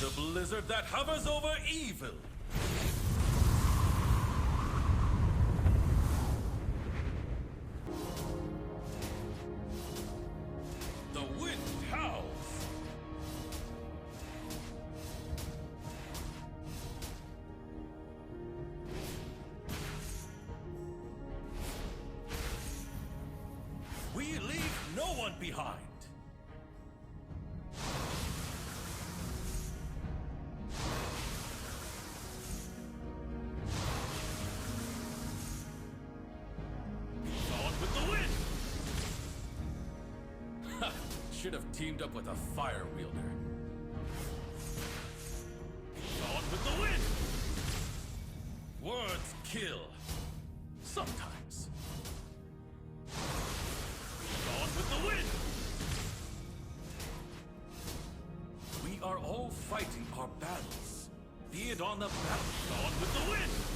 The blizzard that hovers over evil. The wind howls. We leave no one behind. Should have teamed up with a fire wielder. On with the wind! Words kill. Sometimes. On with the wind! We are all fighting our battles. Be it on the battle. On with the wind!